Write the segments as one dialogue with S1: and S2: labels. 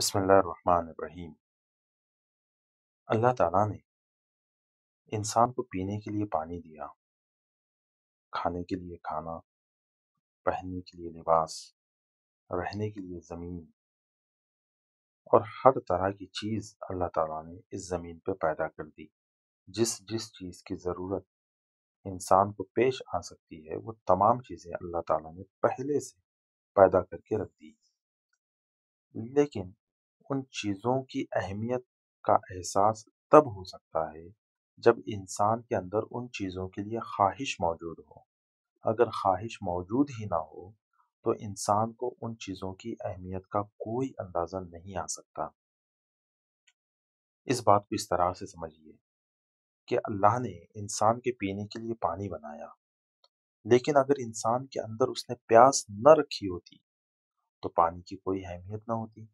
S1: بسم اللہ الرحمن الرحیم۔ اللہ تعالیٰ نے انسان کو پینے کے لیے پانی دیا، کھانے کے لیے کھانا، پہننے کے لیے لباس، رہنے کے لیے زمین، اور ہر طرح کی چیز اللہ تعالیٰ نے اس زمین پہ پیدا کر دی۔ جس جس چیز کی ضرورت انسان کو پیش آ سکتی ہے وہ تمام چیزیں اللہ تعالیٰ نے پہلے سے پیدا کر کے رکھ دی، لیکن ان چیزوں کی اہمیت کا احساس تب ہو سکتا ہے جب انسان کے اندر ان چیزوں کے لیے خواہش موجود ہو۔ اگر خواہش موجود ہی نہ ہو تو انسان کو ان چیزوں کی اہمیت کا کوئی اندازہ نہیں آ سکتا۔ اس بات کو اس طرح سے سمجھیے کہ اللہ نے انسان کے پینے کے لیے پانی بنایا، لیکن اگر انسان کے اندر اس نے پیاس نہ رکھی ہوتی تو پانی کی کوئی اہمیت نہ ہوتی۔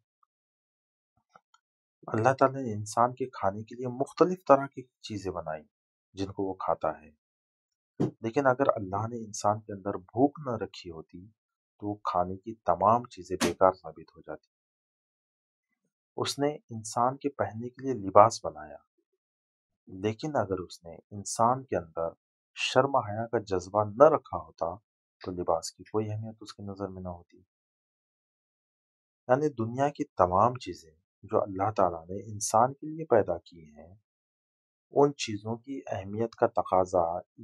S1: اللہ تعالیٰ نے انسان کے کھانے کے لیے مختلف طرح کی چیزیں بنائی جن کو وہ کھاتا ہے، لیکن اگر اللہ نے انسان کے اندر بھوک نہ رکھی ہوتی تو وہ کھانے کی تمام چیزیں بیکار ثابت ہو جاتی۔ اس نے انسان کے پہننے کے لیے لباس بنایا، لیکن اگر اس نے انسان کے اندر شرم و حیا کا جذبہ نہ رکھا ہوتا تو لباس کی کوئی اہمیت اس کی نظر میں نہ ہوتی۔ یعنی دنیا کی تمام چیزیں جو اللہ تعالیٰ نے انسان کے لیے پیدا کی ہیں، ان چیزوں کی اہمیت کا تقاضا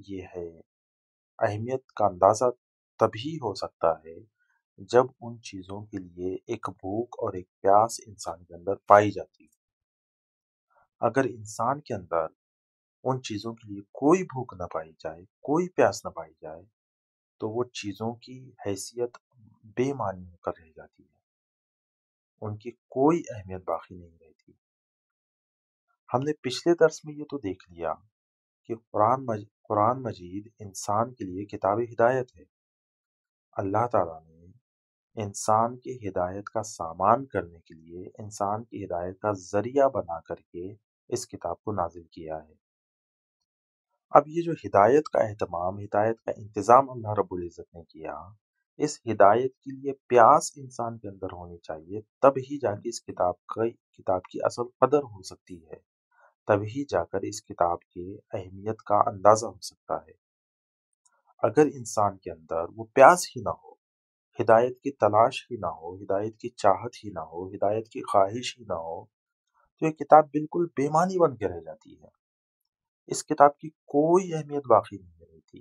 S1: یہ ہے، اہمیت کا اندازہ تبھی ہو سکتا ہے جب ان چیزوں کے لیے ایک بھوک اور ایک پیاس انسان کے اندر پائی جاتی ہے۔ اگر انسان کے اندر ان چیزوں کے لیے کوئی بھوک نہ پائی جائے، کوئی پیاس نہ پائی جائے، تو وہ چیزوں کی حیثیت بے معنی ہو کر رہ جاتی ہے، ان کی کوئی اہمیت باقی نہیں رہتی۔ ہم نے پچھلے درس میں یہ تو دیکھ لیا کہ قرآن مجید انسان کے لیے کتاب ہدایت ہے۔ اللہ تعالیٰ نے انسان کی ہدایت کا سامان کرنے کے لیے انسان کی ہدایت کا ذریعہ بنا کر کے اس کتاب کو نازل کیا ہے۔ اب یہ جو ہدایت کا اہتمام، ہدایت کا انتظام اللہ رب العزت نے کیا، اس ہدایت کے لیے پیاس انسان کے اندر ہونی چاہیے، تب ہی جا کے اس کتاب کی اصل قدر ہو سکتی ہے، تب ہی جا کر اس کتاب کی اہمیت کا اندازہ ہو سکتا ہے۔ اگر انسان کے اندر وہ پیاس ہی نہ ہو، ہدایت کی تلاش ہی نہ ہو، ہدایت کی چاہت ہی نہ ہو، ہدایت کی خواہش ہی نہ ہو، تو یہ کتاب بالکل بے معنی بن کے رہ جاتی ہے۔ اس کتاب کی کوئی اہمیت باقی نہیں رہتی۔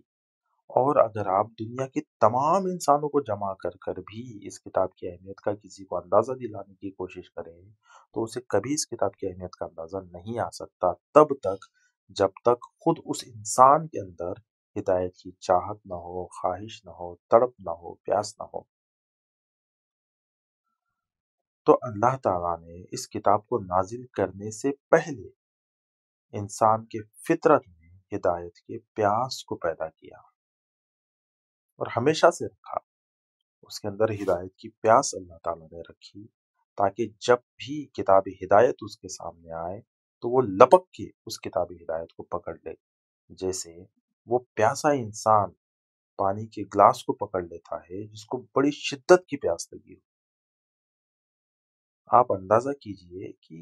S1: اور اگر آپ دنیا کے تمام انسانوں کو جمع کر کر بھی اس کتاب کی اہمیت کا کسی کو اندازہ دلانے کی کوشش کریں تو اسے کبھی اس کتاب کی اہمیت کا اندازہ نہیں آ سکتا، تب تک جب تک خود اس انسان کے اندر ہدایت کی چاہت نہ ہو، خواہش نہ ہو، تڑپ نہ ہو، پیاس نہ ہو۔ تو اللہ تعالیٰ نے اس کتاب کو نازل کرنے سے پہلے انسان کے فطرت میں ہدایت کے پیاس کو پیدا کیا اور ہمیشہ سے رکھا۔ اس کے اندر ہدایت کی پیاس اللہ تعالیٰ نے رکھی تاکہ جب بھی کتاب ہدایت اس کے سامنے آئے تو وہ لپک کے اس کتاب ہدایت کو پکڑ لے، جیسے وہ پیاسا انسان پانی کے گلاس کو پکڑ لیتا ہے جس کو بڑی شدت کی پیاس لگی ہو۔ آپ اندازہ کیجئے کہ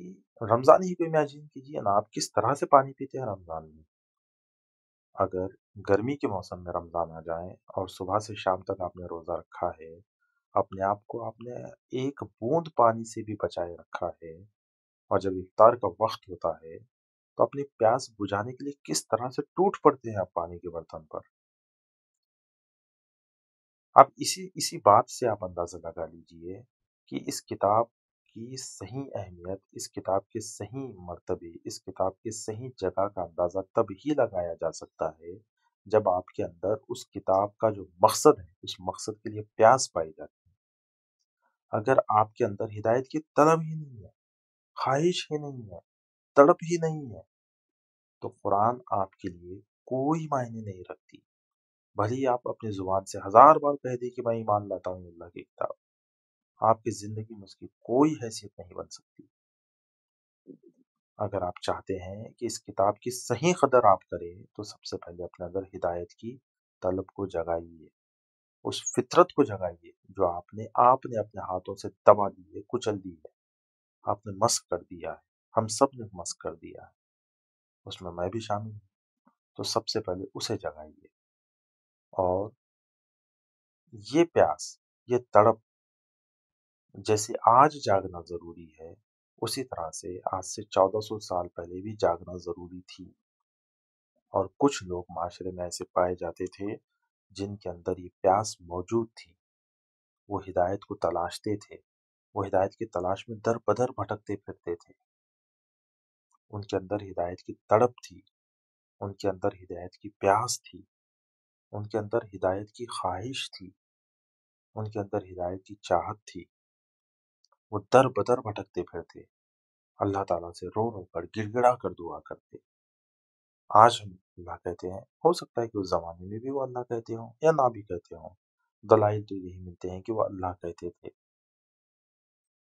S1: رمضان ہی کو امیجن کیجئے نا، آپ کس طرح سے پانی پیتے ہیں رمضان میں۔ اگر گرمی کے موسم میں رمضان آ جائیں اور صبح سے شام تک آپ نے روزہ رکھا ہے، اپنے آپ کو آپ نے ایک بوند پانی سے بھی بچائے رکھا ہے، اور جب افطار کا وقت ہوتا ہے تو اپنی پیاس بجھانے کے لیے کس طرح سے ٹوٹ پڑتے ہیں آپ پانی کے برتن پر۔ اب اسی بات سے آپ اندازہ لگا لیجئے کہ اس کتاب کی صحیح اہمیت، اس کتاب کے صحیح مرتبے، اس کتاب کے صحیح جگہ کا اندازہ تب ہی لگایا جا سکتا ہے جب آپ کے اندر اس کتاب کا جو مقصد ہے، اس مقصد کے لیے پیاس پائی جاتی ہے۔ اگر آپ کے اندر ہدایت کی طلب ہی نہیں ہے، خواہش ہی نہیں ہے، تڑپ ہی نہیں ہے، تو قرآن آپ کے لیے کوئی معنی نہیں رکھتی۔ بھلی آپ اپنی زبان سے 1000 بار کہہ دیں کہ میں ایمان لاتا ہوں اللہ کی کتاب، آپ کی زندگی میں اس کی کوئی حیثیت نہیں بن سکتی۔ اگر آپ چاہتے ہیں کہ اس کتاب کی صحیح قدر آپ کریں تو سب سے پہلے اپنے اندر ہدایت کی طلب کو جگائیے، اس فطرت کو جگائیے جو آپ نے اپنے ہاتھوں سے دبا دی ہے، کچل دی ہے۔ آپ نے مسخ کر دیا ہے، ہم سب نے مسخ کر دیا ہے، اس میں بھی شامل ہوں۔ تو سب سے پہلے اسے جگائیے، اور یہ پیاس، یہ تڑپ جیسے آج جاگنا ضروری ہے، اسی طرح سے آج سے 1400 سال پہلے بھی جاگنا ضروری تھی۔ اور کچھ لوگ معاشرے میں ایسے پائے جاتے تھے جن کے اندر یہ پیاس موجود تھی، وہ ہدایت کو تلاشتے تھے، وہ ہدایت کی تلاش میں در بدر بھٹکتے پھرتے تھے، ان کے اندر ہدایت کی تڑپ تھی، ان کے اندر ہدایت کی پیاس تھی، ان کے اندر ہدایت کی خواہش تھی، ان کے اندر ہدایت کی چاہت تھی، وہ در بدر بھٹکتے پھرتے، اللہ تعالیٰ سے رو رو کر گڑ گڑا کر دعا کرتے۔ آج ہم اللہ کہتے ہیں، ہو سکتا ہے کہ اس زمانے میں بھی وہ اللہ کہتے ہوں یا نہ بھی کہتے ہوں، دلائل تو یہی ملتے ہیں کہ وہ اللہ کہتے تھے،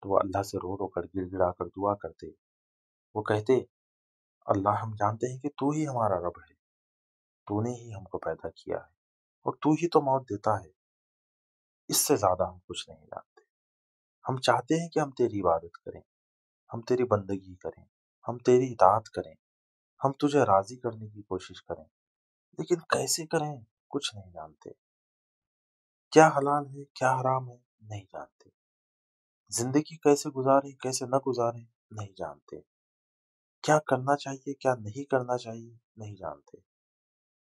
S1: تو وہ اللہ سے رو رو کر گڑ گڑا کر دعا کرتے۔ وہ کہتے، اللہ ہم جانتے ہیں کہ تو ہی ہمارا رب ہے، تو نے ہی ہم کو پیدا کیا ہے، اور تو ہی تو موت دیتا ہے، اس سے زیادہ ہم کچھ نہیں جانتے۔ ہم چاہتے ہیں کہ ہم تیری عبادت کریں، ہم تیری بندگی کریں، ہم تیری اطاعت کریں، ہم تجھے راضی کرنے کی کوشش کریں، لیکن کیسے کریں کچھ نہیں جانتے، کیا حلال ہے کیا حرام ہے نہیں جانتے، زندگی کیسے گزاریں کیسے نہ گزاریں نہیں جانتے، کیا کرنا چاہیے کیا نہیں کرنا چاہیے نہیں جانتے۔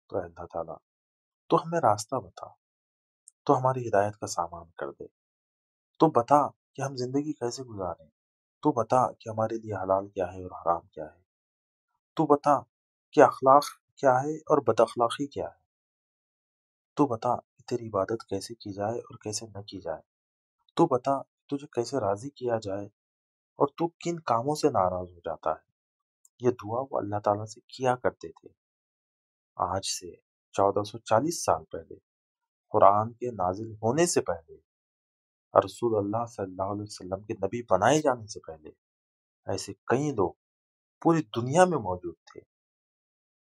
S1: تو اے اللہ تعالیٰ، تو ہمیں راستہ بتا، تو ہماری ہدایت کا سامان کر دے، تو بتا کہ ہم زندگی کیسے گزاریں، تو بتا کہ ہمارے لیے حلال کیا ہے اور حرام کیا ہے، تو بتا کہ اخلاق کیا ہے اور بد اخلاقی کیا ہے، تو بتا کہ تیری عبادت کیسے کی جائے اور کیسے نہ کی جائے، تو بتا تجھے کیسے راضی کیا جائے اور تو کن کاموں سے ناراض ہو جاتا ہے۔ یہ دعا وہ اللہ تعالیٰ سے کیا کرتے تھے۔ آج سے 1440 سال پہلے، قرآن کے نازل ہونے سے پہلے، رسول اللہ صلی اللہ علیہ وسلم کے نبی بنائے جانے سے پہلے، ایسے کئی لوگ پوری دنیا میں موجود تھے۔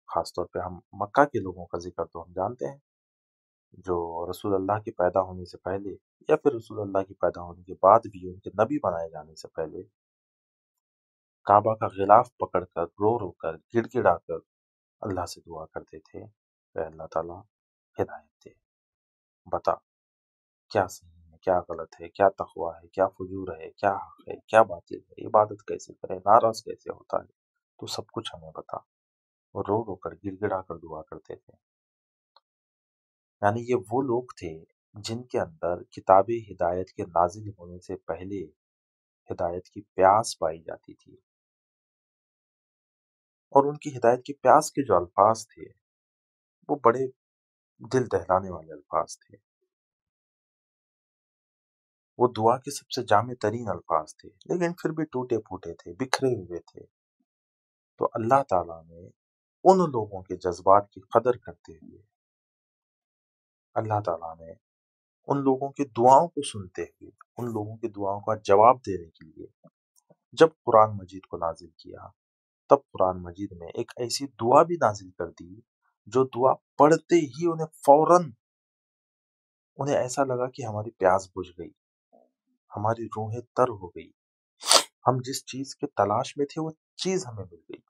S1: خاص طور پہ ہم مکہ کے لوگوں کا ذکر تو ہم جانتے ہیں، جو رسول اللہ کے پیدا ہونے سے پہلے یا پھر رسول اللہ کے پیدا ہونے کے بعد بھی ان کے نبی بنائے جانے سے پہلے کعبہ کا غلاف پکڑ کر رو رو کر گڑ گڑا کر اللہ سے دعا کرتے تھے، اے اللہ تعالیٰ ہدایت دے، بتا کیا صحیح ہے کیا غلط ہے، کیا تقویٰ ہے کیا فجور ہے، کیا حق ہے کیا باطل ہے، عبادت کیسے کریں، ناراض کیسے ہوتا ہے، تو سب کچھ ہمیں بتا۔ اور رو رو کر گڑ گڑا کر دعا کرتے تھے۔ یعنی یہ وہ لوگ تھے جن کے اندر کتاب ہدایت کے نازل ہونے سے پہلے ہدایت کی پیاس پائی جاتی تھی، اور ان کی ہدایت کی پیاس کے جو الفاظ تھے وہ بڑے دل دہلانے والے الفاظ تھے، وہ دعا کے سب سے جامع ترین الفاظ تھے، لیکن پھر بھی ٹوٹے پھوٹے تھے، بکھرے ہوئے تھے۔ تو اللہ تعالیٰ نے ان لوگوں کے جذبات کی قدر کرتے ہوئے، اللہ تعالیٰ نے ان لوگوں کی دعاؤں کو سنتے ہوئے، ان لوگوں کی دعاؤں کا جواب دینے کے لیے جب قرآن مجید کو نازل کیا، تب قرآن مجید میں ایک ایسی دعا بھی نازل کر دی جو دعا پڑھتے ہی انہیں ایسا لگا کہ ہماری پیاس بجھ گئی، ہماری روحیں تر ہو گئی، ہم جس چیز کے تلاش میں تھے وہ چیز ہمیں مل گئی۔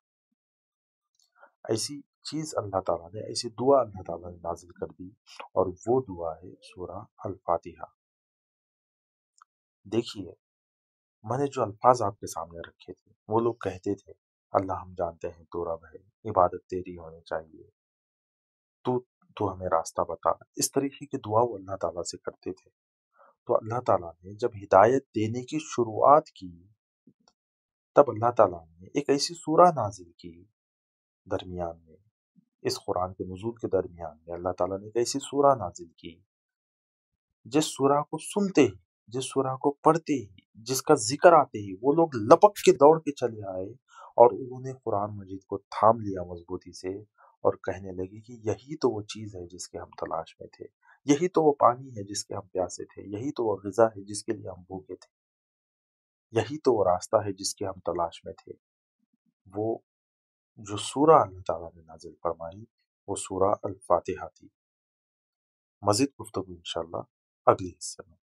S1: ایسی چیز اللہ تعالیٰ نے، ایسی دعا اللہ تعالیٰ نے نازل کر دی، اور وہ دعا ہے سورہ الفاتحہ۔ دیکھیے، میں نے جو الفاظ آپ کے سامنے رکھے تھے، وہ لوگ کہتے تھے اللہ ہم جانتے ہیں تو رب ہے، عبادت تیری ہونی چاہیے، تو ہمیں راستہ بتا، اس طریقے کی دعا وہ اللہ تعالیٰ سے کرتے تھے۔ تو اللہ تعالیٰ نے جب ہدایت دینے کی شروعات کی، تب اللہ تعالیٰ نے ایک ایسی سورہ نازل کی درمیان میں، اس قرآن کے نزول کے درمیان میں اللہ تعالیٰ نے ایک ایسی سورہ نازل کی جس سورہ کو سنتے ہی، جس سورہ کو پڑھتے ہی، جس کا ذکر آتے ہی وہ لوگ لپک کے دوڑ کے چلے آئے، اور انہوں نے قرآن مجید کو تھام لیا مضبوطی سے، اور کہنے لگے کہ یہی تو وہ چیز ہے جس کے ہم تلاش میں تھے، یہی تو وہ پانی ہے جس کے ہم پیاسے تھے، یہی تو وہ غذا ہے جس کے لیے ہم بھوکے تھے، یہی تو وہ راستہ ہے جس کے ہم تلاش میں تھے۔ وہ جو سورہ اللہ تعالیٰ نے نازل فرمائی وہ سورہ الفاتحہ تھی۔ مزید گفتگو انشاءاللہ اگلی حصے میں۔